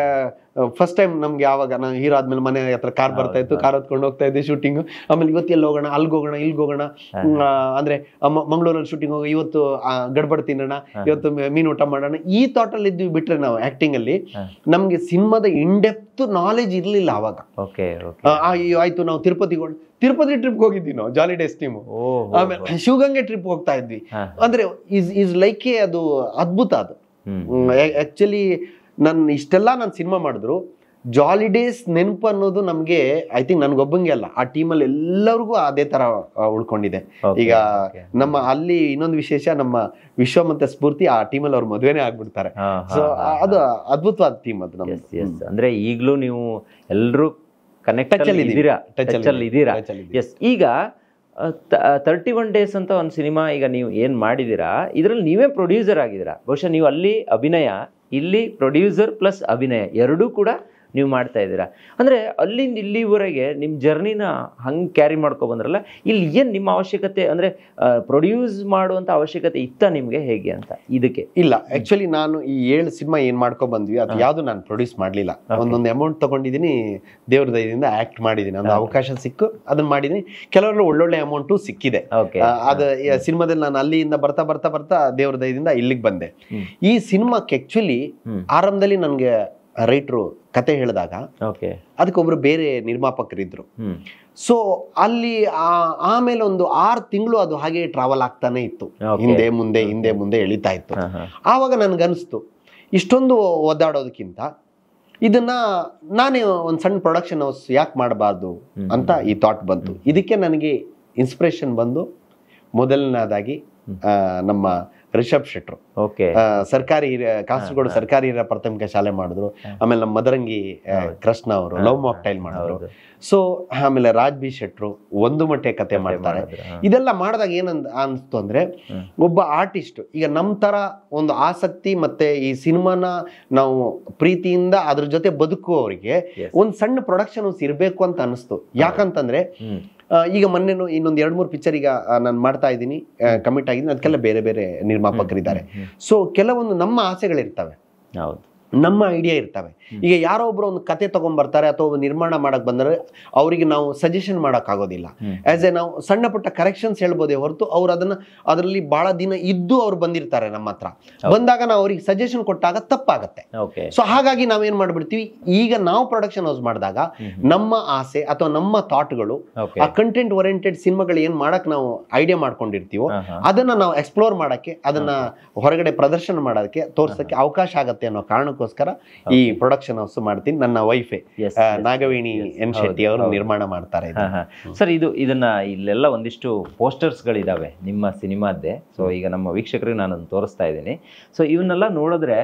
ಫಸ್ಟ್ ಟೈಮ್ ನಮ್ಗೆ ಯಾವಾಗ ನಾನು ಹೀರೋ ಆದ್ಮೇಲೆ ಮನೆ ಹತ್ರ ಕಾರ್ ಬರ್ತಾ ಇತ್ತು, ಕಾರ್ ಹೊತ್ಕೊಂಡು ಹೋಗ್ತಾ ಇದ್ದೆ ಶೂಟಿಂಗ್. ಆಮೇಲೆ ಇವತ್ತು ಎಲ್ಲಿ ಹೋಗೋಣ, ಅಲ್ಗೋಗೋಣ ಇಲ್ಗೋಗೋಣ, ಅಂದ್ರೆ ಮಂಗಳೂರಲ್ಲಿ ಶೂಟಿಂಗ್ ಹೋಗಿ ಇವತ್ತು ಗಡ್ಬಡ್ ತಿನ್ನೋಣ, ಇವತ್ತು ಮೀನು ಊಟ ಮಾಡೋಣ, ಈ ಥಾಟ್ ಅಲ್ಲಿ ಇದ್ವಿ. ಬಿಟ್ರೆ ನಾವು ಆಕ್ಟಿಂಗ್ ಅಲ್ಲಿ ನಮ್ಗೆ ಸಿನಿಮಾದ ಇನ್ ಡೆಪ್ತ್ ನಾಲೆಜ್ ಇರ್ಲಿಲ್ಲ ಅವಾಗ. ಆಯ್ತು ನಾವು ತಿರುಪತಿ ಟ್ರಿಪ್ ಹೋಗಿದ್ವಿ ನಾವು, ಜಾಲಿ ಡೇಸ್ ಟೀಮ್. ಆಮೇಲೆ ಶಿವಗಂಗೆ ಟ್ರಿಪ್ ಹೋಗ್ತಾ ಇದ್ವಿ. ಅಂದ್ರೆ ಇಸ್ ಲೈಕ್ ಅದು ಅದ್ಭುತ. ಅದು ಆಕ್ಚುಲಿ ಇಷ್ಟೆಲ್ಲ ನಾನು ಸಿನಿಮಾ ಮಾಡಿದ್ರು ಜಾಲಿ ಡೇಸ್ ನೆನಪು ಅನ್ನೋದು ನಮ್ಗೆ ಐ ಥಿಂಕ್ ನನ್ಗೊಬ್ಬಂಗೆ ಅಲ್ಲ, ಆ ಟೀಮಲ್ಲಿ ಎಲ್ಲರಿಗೂ ಅದೇ ತರ ಉಳ್ಕೊಂಡಿದೆ. ಈಗ ನಮ್ಮ ಅಲ್ಲಿ ಇನ್ನೊಂದು ವಿಶೇಷ, ನಮ್ಮ ವಿಶ್ವ ಮತ್ತೆ ಸ್ಫೂರ್ತಿ ಆ ಟೀಮಲ್ಲಿ ಅವ್ರ ಮದುವೆನೇ ಆಗ್ಬಿಡ್ತಾರೆ. ಸೊ ಅದು ಅದ್ಭುತವಾದ ಟೀಮ್ ಅದು ನಮ್ದು. ಅಂದ್ರೆ ಈಗಲೂ ನೀವು ಎಲ್ಲರೂ ಕನೆಕ್ಟ್ ಇದ್ದೀರಾ. ಈಗ 31 ಡೇಸ್ ಅಂತ ಒಂದು ಸಿನಿಮಾ ಈಗ ನೀವು ಏನ್ ಮಾಡಿದೀರಾ, ಇದ್ರಲ್ಲಿ ನೀವೇ ಪ್ರೊಡ್ಯೂಸರ್ ಆಗಿದ್ದೀರಾ. ಬಹುಶಃ ನೀವು ಅಲ್ಲಿ ಅಭಿನಯ, ಇಲ್ಲಿ ಪ್ರೊಡ್ಯೂಸರ್ ಪ್ಲಸ್ ಅಭಿನಯ ಎರಡೂ ಕೂಡ ನೀವು ಮಾಡ್ತಾ ಇದ್ದೀರಾ. ಅಂದ್ರೆ ಅಲ್ಲಿಂದ ಇಲ್ಲಿವರೆಗೆ ನಿಮ್ಮ ಜರ್ನಿನ ಹಂಗೆ ಕ್ಯಾರಿ ಮಾಡ್ಕೊ ಬಂದ್ರಲ್ಲ, ಇಲ್ಲಿ ಏನು ನಿಮ್ಮ ಅವಶ್ಯಕತೆ, ಅಂದ್ರೆ ಪ್ರೊಡ್ಯೂಸ್ ಮಾಡುವಂತ ಅವಶ್ಯಕತೆ ಇತ್ತ ನಿಮ್ಗೆ ಹೇಗೆ ಅಂತ? ಇದಕ್ಕೆ ಇಲ್ಲ, ಆಕ್ಚುಲಿ ನಾನು ಈ 7 ಸಿನಿಮಾ ಏನ್ ಮಾಡ್ಕೊ ಬಂದ್ವಿ ಅದು ಯಾವ್ದು ನಾನು ಪ್ರೊಡ್ಯೂಸ್ ಮಾಡ್ಲಿಲ್ಲ. ಒಂದೊಂದು ಅಮೌಂಟ್ ತಗೊಂಡಿದ್ದೀನಿ, ದೇವ್ರ ದಯದಿಂದ ಆಕ್ಟ್ ಮಾಡಿದ್ದೀನಿ, ಒಂದು ಅವಕಾಶ ಸಿಕ್ಕು ಅದನ್ನ ಮಾಡಿದೀನಿ. ಕೆಲವರು ಒಳ್ಳೊಳ್ಳೆ ಅಮೌಂಟು ಸಿಕ್ಕಿದೆ. ಅದು ಸಿನಿಮಾದಲ್ಲಿ ನಾನು ಅಲ್ಲಿಂದ ಬರ್ತಾ ಬರ್ತಾ ಬರ್ತಾ ದೇವ್ರ ದಯದಿಂದ ಇಲ್ಲಿಗೆ ಬಂದೆ. ಈ ಸಿನಿಮಾಕ್ಕೆ ಆಕ್ಚುಲಿ ಆರಂಭದಲ್ಲಿ ನನ್ಗೆ ರೈಟ್ರು ಕತೆ ಹೇಳಿದಾಗ ಅದಕ್ಕೊಬ್ರು ಬೇರೆ ನಿರ್ಮಾಪಕರಿದ್ರು. ಸೊ ಅಲ್ಲಿ ಆಮೇಲೆ ಒಂದು 6 ತಿಂಗಳು ಅದು ಹಾಗೆ ಟ್ರಾವೆಲ್ ಆಗ್ತಾನೆ ಇತ್ತು, ಹಿಂದೆ ಮುಂದೆ ಎಳಿತಾ ಇತ್ತು. ಆವಾಗ ನನ್ಗನ್ಸ್ತು ಇಷ್ಟೊಂದು ಒದ್ದಾಡೋದಕ್ಕಿಂತ ಇದನ್ನ ನಾನೇ ಒಂದು ಸಣ್ಣ ಪ್ರೊಡಕ್ಷನ್ ಹೌಸ್ ಯಾಕೆ ಮಾಡಬಾರ್ದು ಅಂತ ಈ ಥಾಟ್ ಬಂತು. ಇದಕ್ಕೆ ನನಗೆ ಇನ್ಸ್ಪಿರೇಷನ್ ಬಂದು ಮೊದಲನೇದಾಗಿ ನಮ್ಮ ರಿಷಬ್ ಶೆಟ್ರು, ಸರ್ಕಾರಿ ಕಾಸರಗೋಡು ಸರ್ಕಾರಿ ಹಿರಿಯ ಪ್ರಾಥಮಿಕ ಶಾಲೆ ಮಾಡಿದ್ರು. ಆಮೇಲೆ ನಮ್ಮ ಮದರಂಗಿ ಕೃಷ್ಣ ಅವರು ಲವ್ ಮಾಕ್ಟೈಲ್ ಮಾಡಿದ್ರು. ಸೊ ಆಮೇಲೆ ರಾಜ್ ಬಿ ಶೆಟ್ರು ಒಂದು ಮಟ್ಟೆ ಕತೆ ಮಾಡ್ತಾರೆ. ಇದೆಲ್ಲ ಮಾಡಿದಾಗ ಅನ್ಸ್ತು ಅಂದ್ರೆ, ಒಬ್ಬ ಆರ್ಟಿಸ್ಟ್ ಈಗ ನಮ್ ತರ ಒಂದು ಆಸಕ್ತಿ ಮತ್ತೆ ಈ ಸಿನಿಮಾನ ನಾವು ಪ್ರೀತಿಯಿಂದ ಅದ್ರ ಜೊತೆ ಬದುಕುವವರಿಗೆ ಒಂದ್ ಸಣ್ಣ ಪ್ರೊಡಕ್ಷನ್ ಹೌಸ್ ಇರ್ಬೇಕು ಅಂತ ಅನಿಸ್ತು. ಯಾಕಂತಂದ್ರೆ ಈಗ ಮೊನ್ನೆನು ಇನ್ನೊಂದು 2-3 ಪಿಕ್ಚರ್ ಈಗ ನಾನು ಮಾಡ್ತಾ ಇದ್ದೀನಿ, ಕಮಿಟ್ ಆಗಿದ್ದೀನಿ. ಅದಕ್ಕೆಲ್ಲ ಬೇರೆ ಬೇರೆ ನಿರ್ಮಾಪಕರಿದ್ದಾರೆ. ಸೊ ಕೆಲವೊಂದು ನಮ್ಮ ಆಸೆಗಳಿರ್ತವೆ, ನಮ್ಮ ಐಡಿಯಾ ಇರ್ತವೆ. ಈಗ ಯಾರೋ ಒಬ್ರು ಒಂದು ಕತೆ ತಗೊಂಡ್ಬರ್ತಾರೆ ಅಥವಾ ಒಂದು ನಿರ್ಮಾಣ ಮಾಡಕ್ ಬಂದ್ರೆ ಅವರಿಗೆ ನಾವು ಸಜೆಷನ್ ಮಾಡಕ್ ಆಗೋದಿಲ್ಲ. ಆಸ್ ಎ ನಾವು ಸಣ್ಣ ಪುಟ್ಟ ಕರೆಕ್ಷನ್ಸ್ ಹೇಳ್ಬೋದೇ ಹೊರತು ಅವ್ರು ಅದರಲ್ಲಿ ಬಹಳ ದಿನ ಇದ್ದು ಅವ್ರು ಬಂದಿರ್ತಾರೆ ನಮ್ಮ ಹತ್ರ. ಬಂದಾಗ ನಾವು ಅವ್ರಿಗೆ ಸಜೆಷನ್ ಕೊಟ್ಟಾಗ ತಪ್ಪಾಗತ್ತೆ. ಸೊ ಹಾಗಾಗಿ ನಾವೇನ್ ಮಾಡ್ಬಿಡ್ತೀವಿ, ಈಗ ನಾವು ಪ್ರೊಡಕ್ಷನ್ ಹೌಸ್ ಮಾಡಿದಾಗ ನಮ್ಮ ಆಸೆ ಅಥವಾ ನಮ್ಮ ಥಾಟ್ಗಳು, ಆ ಕಂಟೆಂಟ್ ಓರಿಯೆಂಟೆಡ್ ಸಿನಿಮಾಗಳು ಏನ್ ಮಾಡಕ್ ನಾವು ಐಡಿಯಾ ಮಾಡ್ಕೊಂಡಿರ್ತೀವೋ ಅದನ್ನ ನಾವು ಎಕ್ಸ್ಪ್ಲೋರ್ ಮಾಡಕ್ಕೆ, ಅದನ್ನ ಹೊರಗಡೆ ಪ್ರದರ್ಶನ ಮಾಡೋದಕ್ಕೆ, ತೋರ್ಸಕ್ಕೆ ಅವಕಾಶ ಆಗತ್ತೆ ಅನ್ನೋ ಕಾರಣಕ್ಕೋಸ್ಕರ ಈ ಪ್ರೊಡಕ್ಷನ್ ಹೌಸ್ ಮಾಡ್ತೀನಿ. ನನ್ನ ವೈಫೆ ನಾಗವೇಣಿ ಎನ್ ಶೆಟ್ಟಿ ಅವರು ನಿರ್ಮಾಣ ಮಾಡ್ತಾರೆ. ಸರ್, ಇದನ್ನ ಇಲ್ಲೆಲ್ಲ ಒಂದಿಷ್ಟು ಪೋಸ್ಟರ್ಸ್ ಗಳಿದಾವೆ ನಿಮ್ಮ ಸಿನಿಮಾದ್ದೇ. ಸೊ ಈಗ ನಮ್ಮ ವೀಕ್ಷಕರಿಗೆ ನಾನು ತೋರಿಸ್ತಾ ಇದ್ದೀನಿ. ಸೊ ಇವನ್ನೆಲ್ಲ ನೋಡಿದ್ರೆ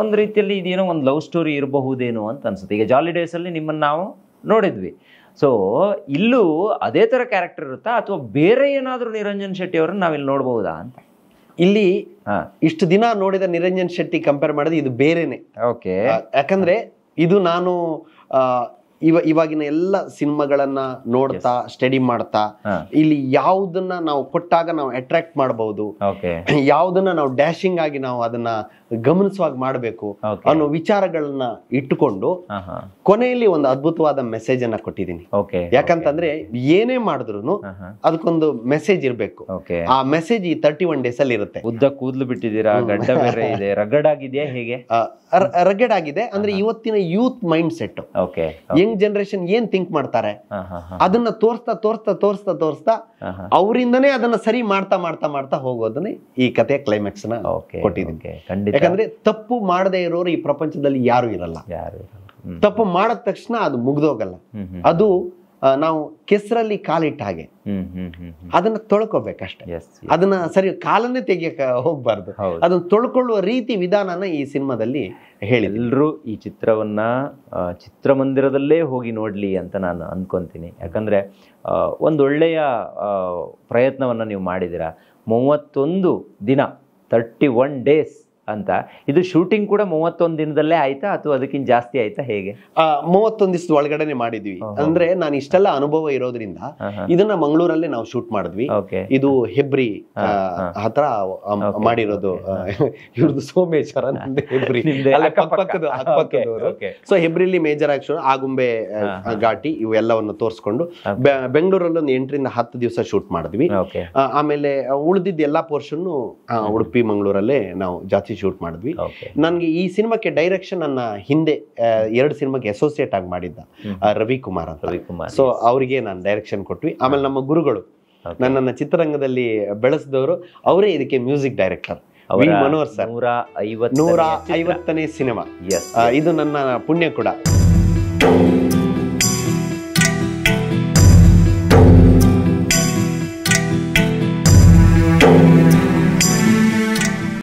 ಒಂದ್ ರೀತಿಯಲ್ಲಿ ಇದೇನೋ ಒಂದು ಲವ್ ಸ್ಟೋರಿ ಇರಬಹುದೇನೋ ಅಂತ ಅನ್ಸುತ್ತೆ. ಈಗ ಜಾಲಿ ಡೇಸ್ ಅಲ್ಲಿ ನಿಮ್ಮನ್ನ ನಾವು ನೋಡಿದ್ವಿ. ಸೊ ಇಲ್ಲೂ ಅದೇ ತರ ಕ್ಯಾರೆಕ್ಟರ್ ಇರುತ್ತಾ ಅಥವಾ ಬೇರೆ ಏನಾದ್ರೂ ನಿರಂಜನ್ ಶೆಟ್ಟಿ ಅವರನ್ನ ನಾವಿಲ್ಲಿ ನೋಡಬಹುದಾ ಅಂತ? ಇಲ್ಲಿ ಇಷ್ಟು ದಿನ ನೋಡಿದ ನಿರಂಜನ್ ಶೆಟ್ಟಿ ಕಂಪೇರ್ ಮಾಡಿದ್ರೆ ಇದು ಬೇರೆನೆ. ಯಾಕಂದ್ರೆ ಇದು ನಾನು ಇವಾಗಿನ ಎಲ್ಲ ಸಿನಿಮಾಗಳನ್ನ ನೋಡ್ತಾ ಸ್ಟಡಿ ಮಾಡ್ತಾ ಇಲ್ಲಿ ಯಾವುದನ್ನ ನಾವು ಕೊಟ್ಟಾಗ ನಾವು ಅಟ್ರಾಕ್ಟ್ ಮಾಡಬಹುದು, ಯಾವುದನ್ನ ನಾವು ಡ್ಯಾಶಿಂಗ್ ಆಗಿ ನಾವು ಅದನ್ನ ಗಮನಿಸುವಾಗ ಮಾಡಬೇಕು ಅನ್ನೋ ವಿಚಾರಗಳನ್ನ ಇಟ್ಟುಕೊಂಡು ಕೊನೆಯಲ್ಲಿ ಒಂದು ಅದ್ಭುತವಾದ ಮೆಸೇಜ್ ಅನ್ನ ಕೊಟ್ಟಿದ್ದೀನಿ. ಯಾಕಂತಂದ್ರೆ ಏನೇ ಮಾಡಿದ್ರು ಅದಕ್ಕೊಂದು ಮೆಸೇಜ್ ಇರ್ಬೇಕು. ಆ ಮೆಸೇಜ್ ಈ 31 ಡೇಸ್ ಅಲ್ಲಿ ಇರುತ್ತೆ. ಉದ್ದ ಕೂದಲು ಬಿಟ್ಟಿದ್ದೀರಾ, ಗಡ್ಡ ಬೇರೆ ಇದೆ, ರಗಡ್ ಆಗಿದೆಯಾ ಹೇಗೆ? ರಗಡ್ ಆಗಿದೆ ಅಂದ್ರೆ ಇವತ್ತಿನ youth mind set, Young generation ಏನ್ ಥಿಂಕ್ ಮಾಡ್ತಾರೆ ಅದನ್ನ ತೋರಿಸ್ತಾ ತೋರಿಸ್ತಾ ತೋರಿಸ್ತಾ ತೋರಿಸ್ತಾ ಅವರಿಂದನೇ ಅದನ್ನ ಸರಿ ಮಾಡ್ತಾ ಮಾಡ್ತಾ ಮಾಡ್ತಾ ಹೋಗೋದನ್ನೇ ಈ ಕಥೆಯ ಕ್ಲೈಮ್ಯಾಕ್ಸ್ ನ ಕೊಟ್ಟಿದ್ದೀನಿ. ಯಾಕಂದ್ರೆ ತಪ್ಪು ಮಾಡದೇ ಇರೋರು ಈ ಪ್ರಪಂಚದಲ್ಲಿ ಯಾರು ಇರಲ್ಲ. ತಪ್ಪು ಮಾಡದ ತಕ್ಷಣ ಅದು ಮುಗ್ದೋಗಲ್ಲ. ಅದು ನಾವು ಕೆಸರಲ್ಲಿ ಕಾಲಿಟ್ಟ ಹಾಗೆ ಅದನ್ನ ತೊಳ್ಕೋಬೇಕಷ್ಟೆ. ಅದನ್ನ ಸರಿ ಕಾಲನ್ನೇ ತೆಗಿಯಕ ಹೋಗ್ಬಾರ್ದು. ಅದನ್ನ ತೊಳ್ಕೊಳ್ಳುವ ರೀತಿ ವಿಧಾನನ ಈ ಸಿನಿಮಾದಲ್ಲಿ ಹೇಳಿ ಎಲ್ಲರೂ ಈ ಚಿತ್ರವನ್ನ ಚಿತ್ರಮಂದಿರದಲ್ಲೇ ಹೋಗಿ ನೋಡ್ಲಿ ಅಂತ ನಾನು ಅನ್ಕೊಂತೀನಿ. ಯಾಕಂದ್ರೆ ಒಂದೊಳ್ಳೆಯ ಪ್ರಯತ್ನವನ್ನ ನೀವು ಮಾಡಿದ್ದೀರಾ. 31 ದಿನ 31 ಡೇಸ್ ಅಂತ. ಇದು ಶೂಟಿಂಗ್ ಕೂಡ 31 ದಿನದಲ್ಲೇ ಆಯ್ತಾ ಅಥವಾ ಅದಕ್ಕಿಂತ ಜಾಸ್ತಿ ಆಯ್ತಾ, ಹೇಗೆ? 31 ದಿವಸದ ಒಳಗಡೆನೆ ಮಾಡಿದ್ವಿ. ಅಂದ್ರೆ ನಾನು ಇಷ್ಟೆಲ್ಲ ಅನುಭವ ಇರೋದ್ರಿಂದ ಇದನ್ನ ಮಂಗಳೂರಲ್ಲೇ ನಾವು ಶೂಟ್ ಮಾಡಿದ್ವಿ. ಇದು ಹೆಬ್ರಿ ಹತ್ರ ಮಾಡಿರೋದು. ಇವ್ರದ್ದು ಸೋಮೇಶ್ವರ, ನಂದು ಹೆಬ್ರಿ, ಅಕ್ಕಪಕ್ಕದವರು. ಸೊ ಹೆಬ್ರಿಲಿ ಮೇಜರ್ ಆಕ್ಷನ್, ಆಗುಂಬೆ ಘಾಟಿ ಇವೆಲ್ಲವನ್ನು ತೋರಿಸ್ಕೊಂಡು ಬೆಂಗಳೂರಲ್ಲಿ ಒಂದು 8 ರಿಂದ 10 ದಿವಸ ಶೂಟ್ ಮಾಡಿದ್ವಿ. ಆಮೇಲೆ ಉಳಿದಿದ್ದ ಎಲ್ಲಾ ಪೋರ್ಷನ್ ಉಡುಪಿ ಮಂಗಳೂರಲ್ಲೇ ನಾವು ಜಾಸ್ತಿ ಶೂಟ್ ಮಾಡಿದ್ವಿ. ನನ್ಗೆ ಈ ಸಿನಿಮಾಕ್ಕೆ ಡೈರೆಕ್ಷನ್ ನನ್ನ ಹಿಂದೆ 2 ಸಿನಿಮಾಕ್ಕೆ ಅಸೋಸಿಯೇಟ್ ಆಗಿ ಮಾಡಿದ್ದ ರವಿಕುಮಾರ್ ಅಂತ. ಸೊ ಅವರಿಗೆ ನಾನು ಡೈರೆಕ್ಷನ್ ಕೊಟ್ವಿ. ಆಮೇಲೆ ನಮ್ಮ ಗುರುಗಳು ನನ್ನನ್ನು ಚಿತ್ರರಂಗದಲ್ಲಿ ಬೆಳೆಸಿದವರು ಅವರೇ ಇದಕ್ಕೆ music director V Manohar sir. 150ನೇ ಸಿನಿಮಾ ಇದು ನನ್ನ ಪುಣ್ಯ ಕೂಡ.